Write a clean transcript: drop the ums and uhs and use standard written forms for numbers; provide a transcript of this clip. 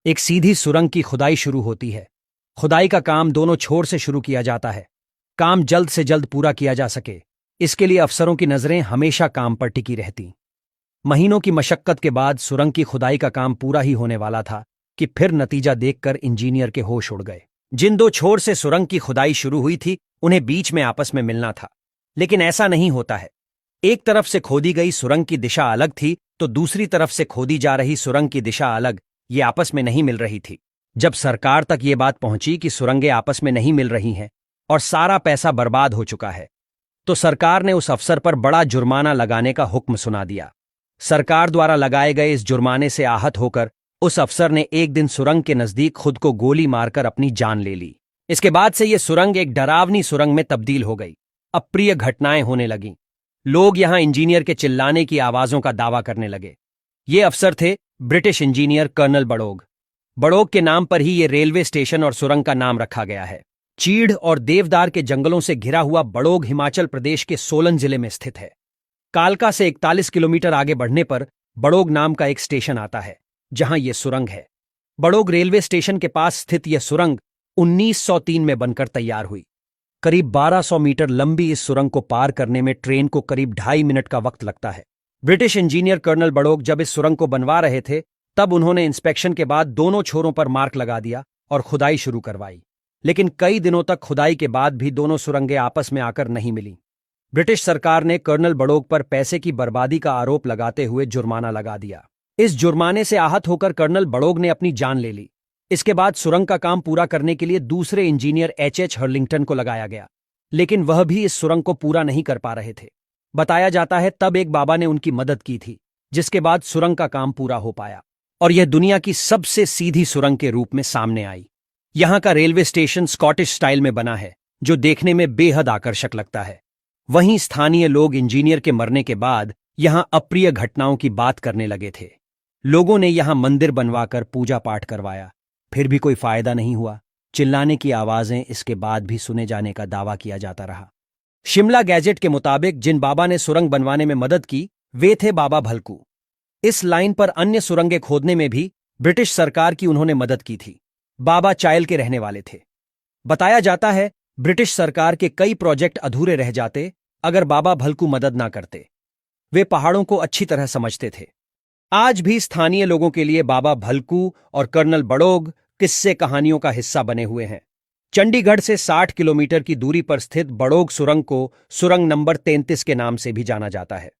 एक सीधी सुरंग की खुदाई शुरू होती है। खुदाई का काम दोनों छोर से शुरू किया जाता है। काम जल्द से जल्द पूरा किया जा सके, इसके लिए अफसरों की नजरें हमेशा काम पर टिकी रहती। महीनों की मशक्कत के बाद सुरंग की खुदाई का काम पूरा ही होने वाला था कि फिर नतीजा देखकर इंजीनियर के होश उड़ गए। जिन दो छोर से सुरंग की खुदाई शुरू हुई थी, उन्हें बीच में आपस में मिलना था, लेकिन ऐसा नहीं होता है। एक तरफ से खोदी गई सुरंग की दिशा अलग थी, तो दूसरी तरफ से खोदी जा रही सुरंग की दिशा अलग, ये आपस में नहीं मिल रही थी। जब सरकार तक ये बात पहुंची कि सुरंगें आपस में नहीं मिल रही हैं और सारा पैसा बर्बाद हो चुका है, तो सरकार ने उस अफसर पर बड़ा जुर्माना लगाने का हुक्म सुना दिया। सरकार द्वारा लगाए गए इस जुर्माने से आहत होकर उस अफसर ने एक दिन सुरंग के नजदीक खुद को गोली मारकर अपनी जान ले ली। इसके बाद से यह सुरंग एक डरावनी सुरंग में तब्दील हो गई। अप्रिय घटनाएं होने लगीं। लोग यहां इंजीनियर के चिल्लाने की आवाजों का दावा करने लगे। ये अफसर थे British engineer colonel Barog. Barog के नाम पर ही ये रेलवे स्टेशन और सुरंग का नाम रखा गया है। चीढ़ और देवदार के जंगलों से घिरा हुआ बड़ोग हिमाचल प्रदेश के सोलन जिले में स्थित है। कालका से 41 किलोमीटर आगे बढ़ने पर बड़ोग नाम का एक स्टेशन आता है, जहां यह सुरंग है। बड़ोग रेलवे स्टेशन के पास स्थित यह सुरंग 1903 में बनकर तैयार हुई। करीब 1200 मीटर लंबी इस सुरंग को पार करने में ट्रेन को करीब 2.5 मिनट का वक्त लगता है। ब्रिटिश इंजीनियर कर्नल बड़ोग जब इस सुरंग को बनवा रहे थे, तब उन्होंने इंस्पेक्शन के बाद दोनों छोरों पर मार्क लगा दिया और खुदाई शुरू करवाई। लेकिन कई दिनों तक खुदाई के बाद भी दोनों सुरंगें आपस में आकर नहीं मिली। ब्रिटिश सरकार ने कर्नल बड़ोग पर पैसे की बर्बादी का आरोप लगाते हुए जुर्माना लगा दिया। इस जुर्माने से आहत होकर कर्नल बड़ोग ने अपनी जान ले ली। इसके बाद सुरंग का काम पूरा करने के लिए दूसरे इंजीनियर एच हर्लिंगटन को लगाया गया, लेकिन वह भी इस सुरंग को पूरा नहीं कर पा रहे थे। बताया जाता है तब एक बाबा ने उनकी मदद की थी, जिसके बाद सुरंग का काम पूरा हो पाया और यह दुनिया की सबसे सीधी सुरंग के रूप में सामने आई। यहां का रेलवे स्टेशन स्कॉटिश स्टाइल में बना है, जो देखने में बेहद आकर्षक लगता है। वहीं स्थानीय लोग इंजीनियर के मरने के बाद यहां अप्रिय घटनाओं की बात करने लगे थे। लोगों ने यहां मंदिर बनवाकर पूजा पाठ करवाया, फिर भी कोई फायदा नहीं हुआ। चिल्लाने की आवाजें इसके बाद भी सुने जाने का दावा किया जाता रहा। शिमला गैजेट के मुताबिक जिन बाबा ने सुरंग बनवाने में मदद की, वे थे बाबा भलकू। इस लाइन पर अन्य सुरंगें खोदने में भी ब्रिटिश सरकार की उन्होंने मदद की थी। बाबा चायल के रहने वाले थे। बताया जाता है ब्रिटिश सरकार के कई प्रोजेक्ट अधूरे रह जाते अगर बाबा भलकू मदद ना करते। वे पहाड़ों को अच्छी तरह समझते थे। आज भी स्थानीय लोगों के लिए बाबा भलकू और कर्नल बड़ोग किस्से कहानियों का हिस्सा बने हुए हैं। चंडीगढ़ से 60 किलोमीटर की दूरी पर स्थित बड़ोग सुरंग को सुरंग नंबर 33 के नाम से भी जाना जाता है।